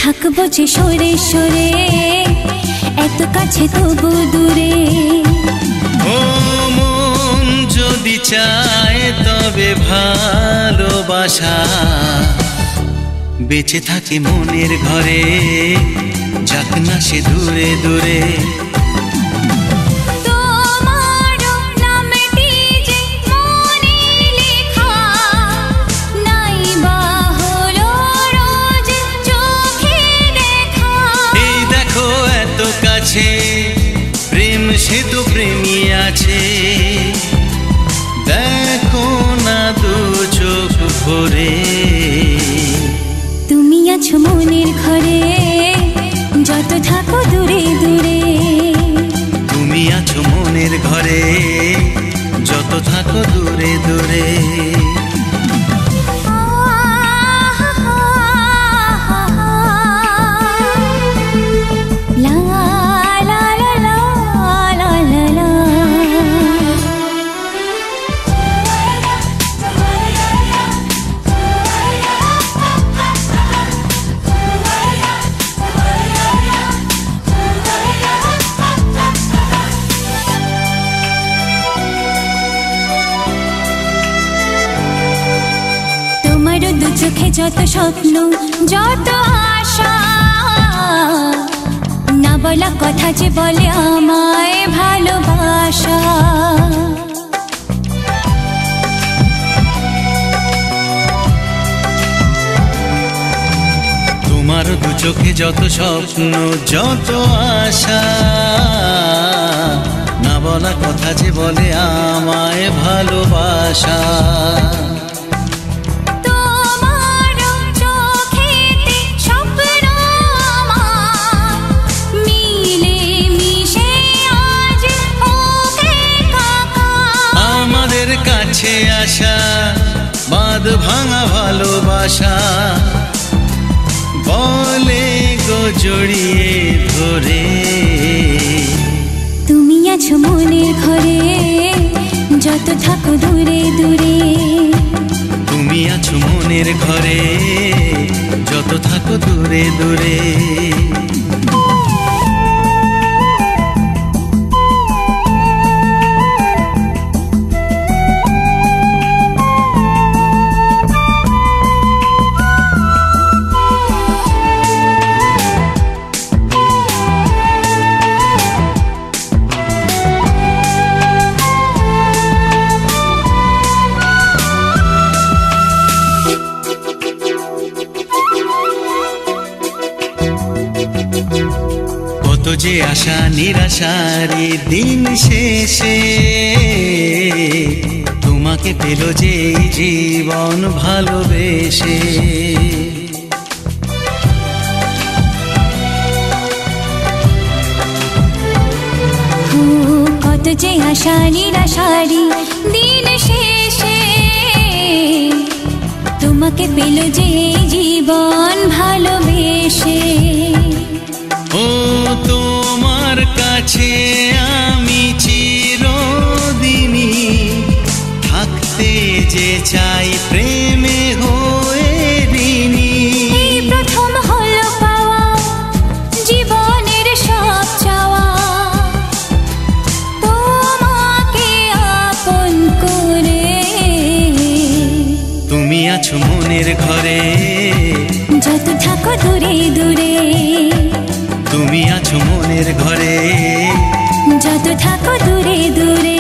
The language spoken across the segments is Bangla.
থাকবো যে সরে সরে এত কাছে তবু দূরে। ও মন যদি চায় তবে ভালোবাসা বেঁচে থাকে মনের ঘরে, যাক না সে দূরে দূরে। প্রেম সে তো প্রেমী আছে, দেখো না দু চোখ ভরে। তুমি আছো মনের ঘরে, যত থাকো দূরে দূরে। তুমি আছো মনের ঘরে, যত থাকো দূরে দূরে। দু চোখে যত স্বপ্ন যত আশা, না বলা কথা যে বলে আমায় ভালোবাসা। তোমার দু চোখে যত স্বপ্ন যত আশা, না বলা কথা যে বলে আমায় ভালোবাসা। কাছে আসা বাঁধ ভাঙা ভালোবাসা বলে গো জড়িয়ে ধরে। তুমি আছো মনের ঘরে, যত থাকো দূরে দূরে। তুমি আছো মনের ঘরে, যত থাকো দূরে দূরে। কত যে আশা নিরাশারি দিন শেষে, তোমাকে পেল যে জীবন ভালোবেসে। কত যে আশা নিরাশারি দিন শেষে, তোমাকে পেল যে জীবন ভালোবেসে। ও তোমার কাছে আমি চিরদিনই থাকতে যে চাই প্রেমে হয়ে ঋণী। এই প্রথম হলো পাওয়া জীবনের সব চাওয়া, তোমাকে আপন করে। তুমি আছো মনের ঘরে, যত থাকো দূরে দূরে। তুমি আছো মনের ঘরে, যত থাকো দূরে দূরে।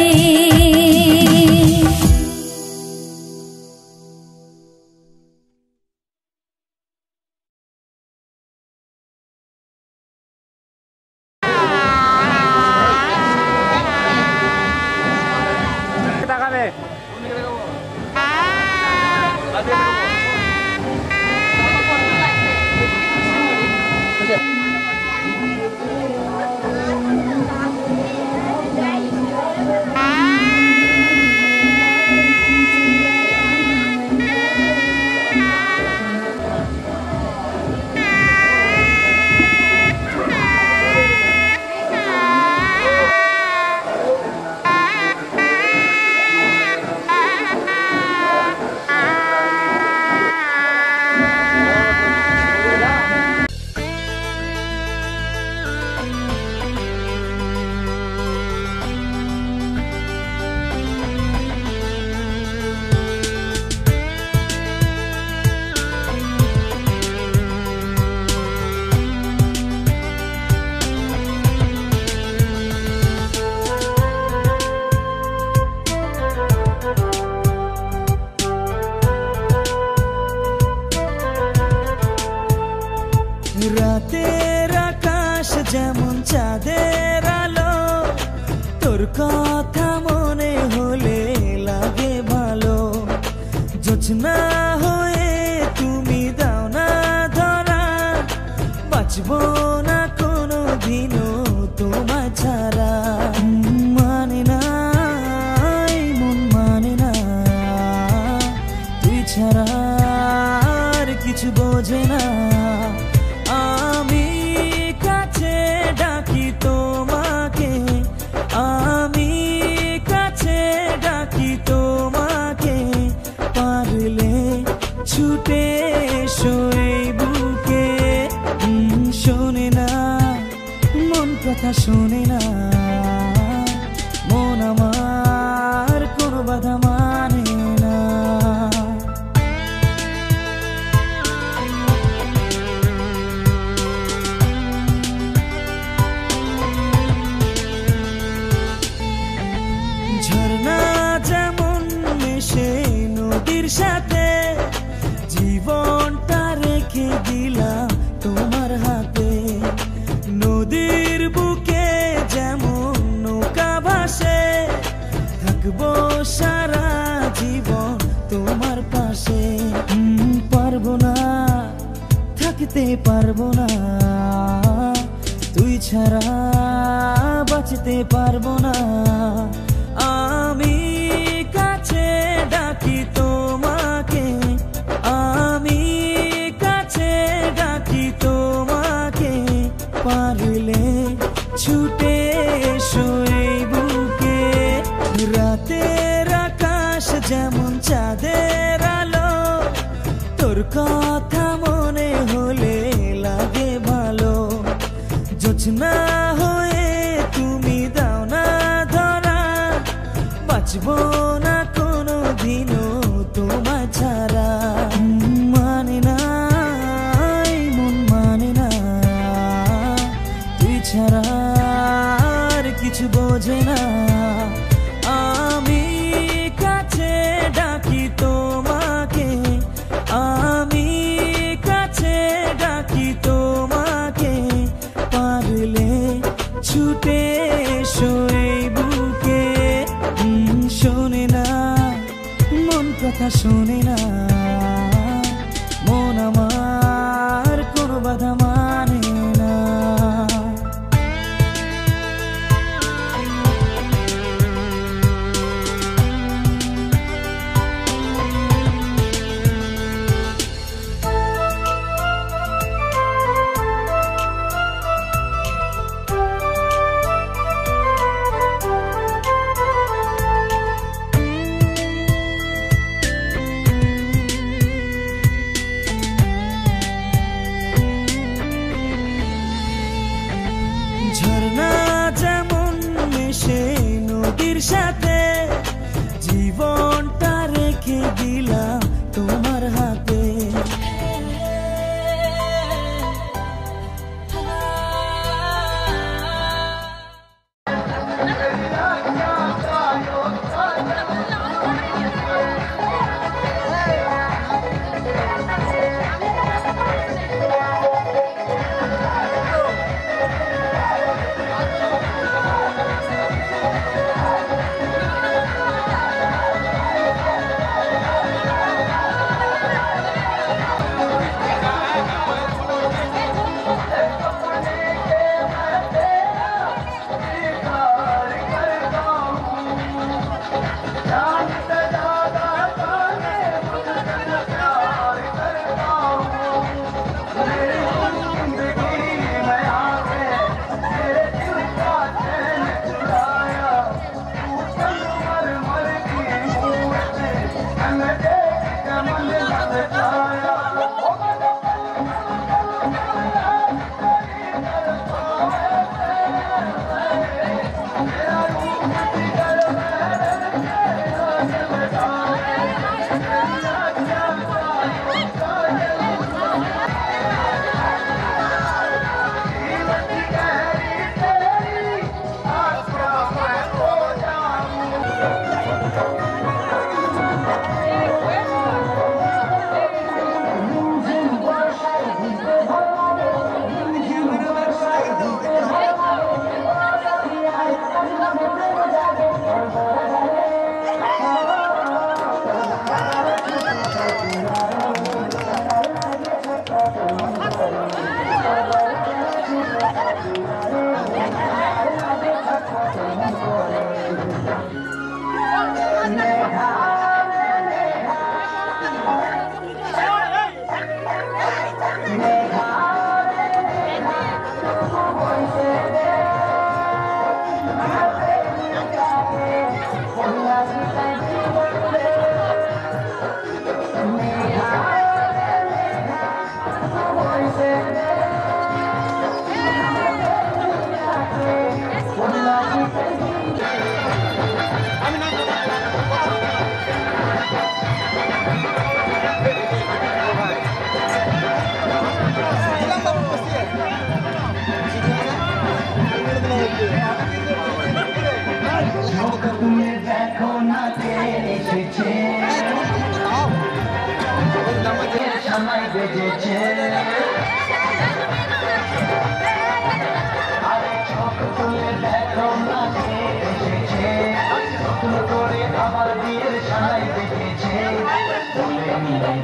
আকাশ যেমন চাঁদের আলো, তোর কথা মনে হলে লাগে ভালো। জোছনা হয়ে তুমি দাও না ধরা, বাঁচবো না কোনো দিনও তোমায় ছাড়া। মানে না এই মন মানে না, তুই ছাড়া আর কিছু বোঝে না। আমি কাছে ডাকি তোমাকে, আমি কাছে ডাকি তোমাকে, পারলে ছুটে এসো এই বুকে। শোনে না মন কথা শোনে না, মন আমার কোনো বাধা মানে না। ঝর্ণা যেমন মেশে নদীর সাথে, জীবনটা রেখে দিলাম তোমার হাতে। নদীর বুকে যেমন নৌকা ভাসে, থাকবো সারা জীবন তোমার পাশে। পারবো না থাকতে পারবো না, তুই ছাড়া বাঁচতে পারবো না। আমি কাছে ডাকি তোমাকে, আমি কাছে ডাকি তোমাকে, পারলে ছুটে এসো এই বুকে। রাতের আকাশ যেমন চাঁদের আলো, তোর কথা মনে হলে লাগে ভালো। জোছনা হয়ে তুমি দাও না ধরা, বাঁচবো না কোনো দিনও তোমায় ছাড়া। মানে না এই মন মানে না, তুই ছাড়া আর কিছু বোঝে না। আমি কাছে ডাকি তোমাকে, আমি কাছে ডাকি তোমাকে, পারলে ছুটে এসো এই বুকে। শোনে না মন কথা শোনে না, মন আমার কোনো বাধা মানে না। ঝর্ণা যেমন মেশে নদীর সাথে, জীবনটা রেখে দিলাম তোমার হাতে। যখন ভালোবেসেছি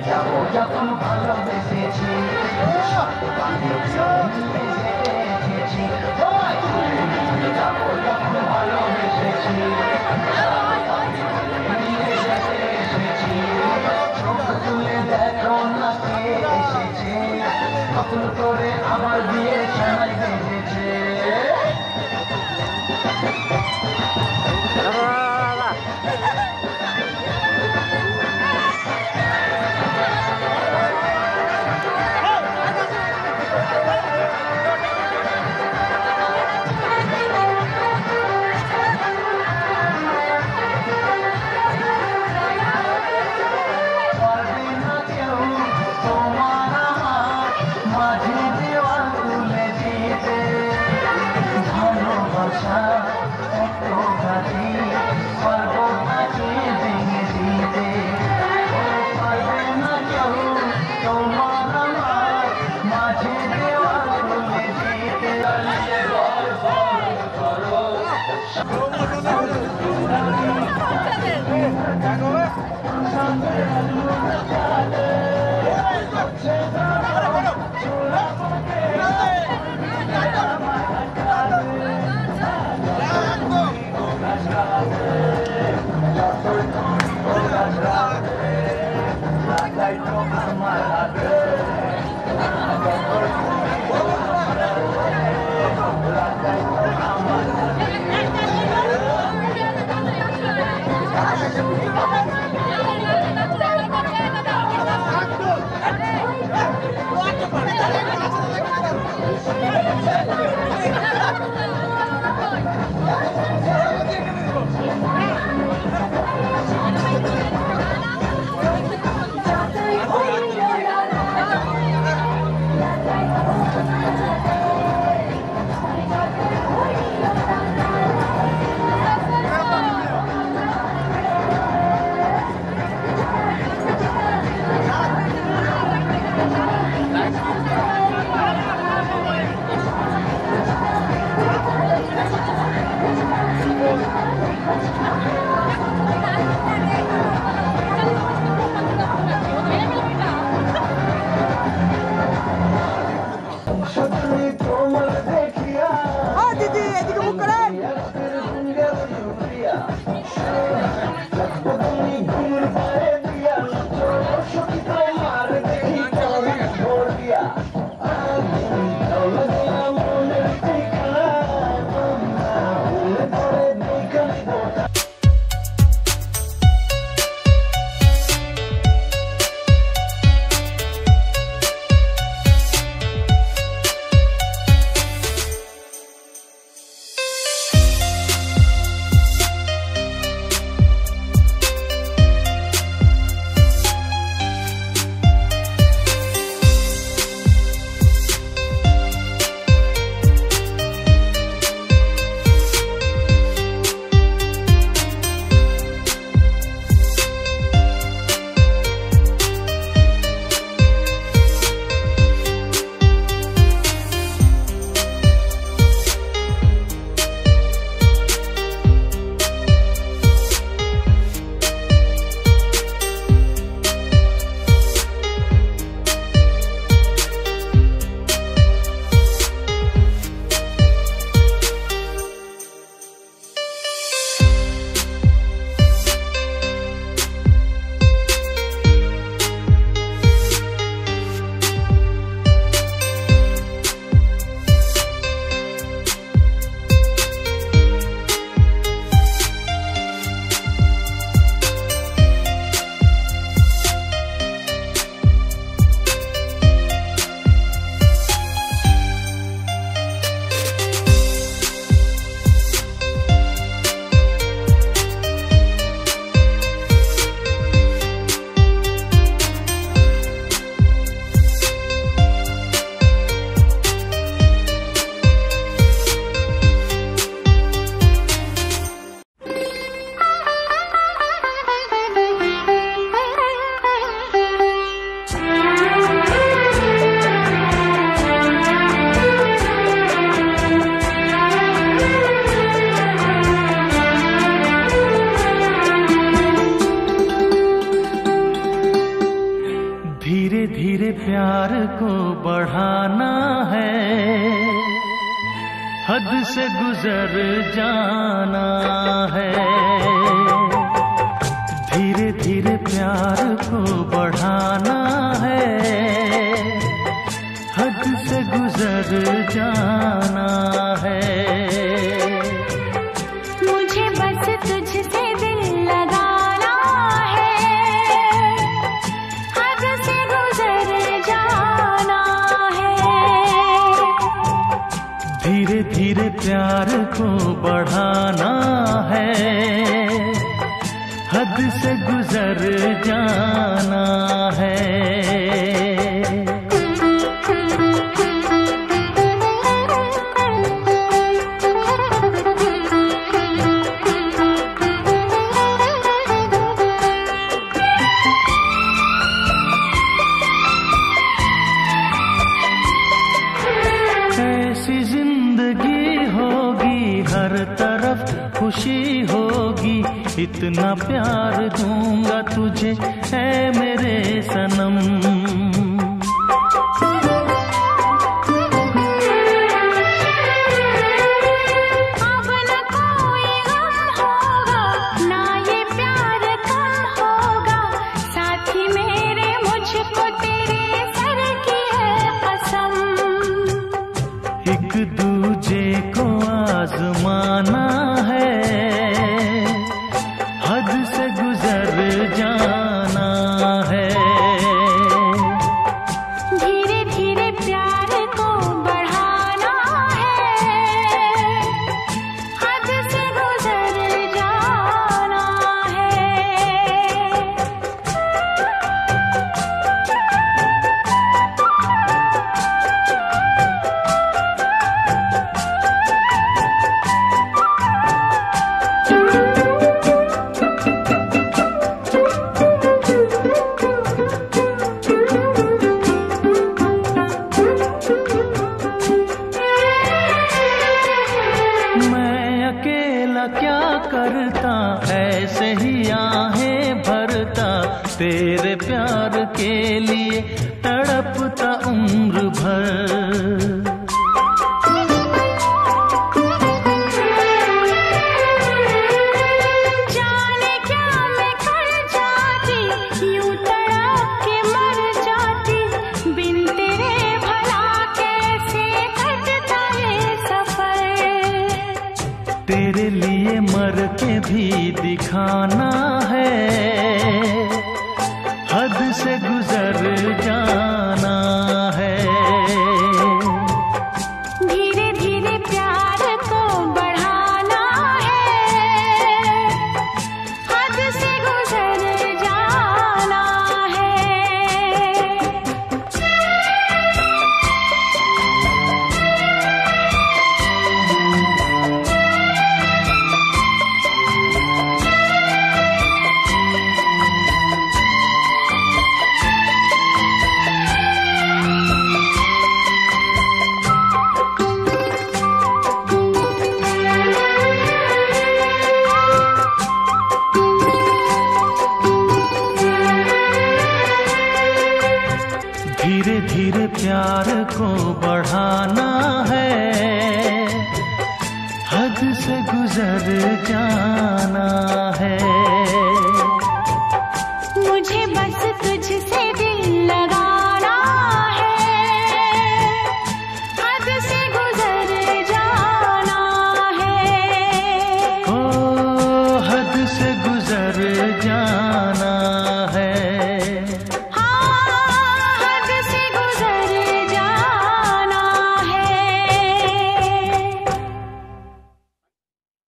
যাবো যখন ভালোবেসেছি চোখ তুলে দেখো না কে এসেছে নতুন করে আমার বিয়ে সানাই বেজেছে हद से गुजर जाना है। धीरे धीरे प्यार को बढ़ाना है, हद से गुजर जाना है। मुझे बस तुझसे दिल लगाना है, हद से गुजर जाना है। धीरे धीरे प्यार को बढ़ाना है, हद से गुजर जाना है। ऐसी जिंदगी होगी, हर तरफ खुशी होगी, इतना प्यार दूंगा तुझे ऐ मेरे सनम। अब न कोई गम होगा, ना ये प्यार कम होगा, साथी मेरे मुझको तेरे सर की है कसम। एक दूजे को आजमाना है, हद से गुजर जाना है। धीरे धीरे प्यार को बढ़ाना है, हद से गुजर जाना है। मैं अकेला क्या करता, ऐसे ही आहें भरता, तेरे प्यार के लिए तड़पता उम्र भर। जाने क्या मैं कर जाती, यूं तड़प के मर जाती, बिन तेरे भला कैसे कटता ये सफर। तेरे लिए मर के भी दिखाना है, हद से गुजर जाना है। धीरे धीरे प्यार को बढ़ाना है, हद से गुजर जाना है। धीरे धीरे प्यार को बढ़ाना है, हद से गुजर जाना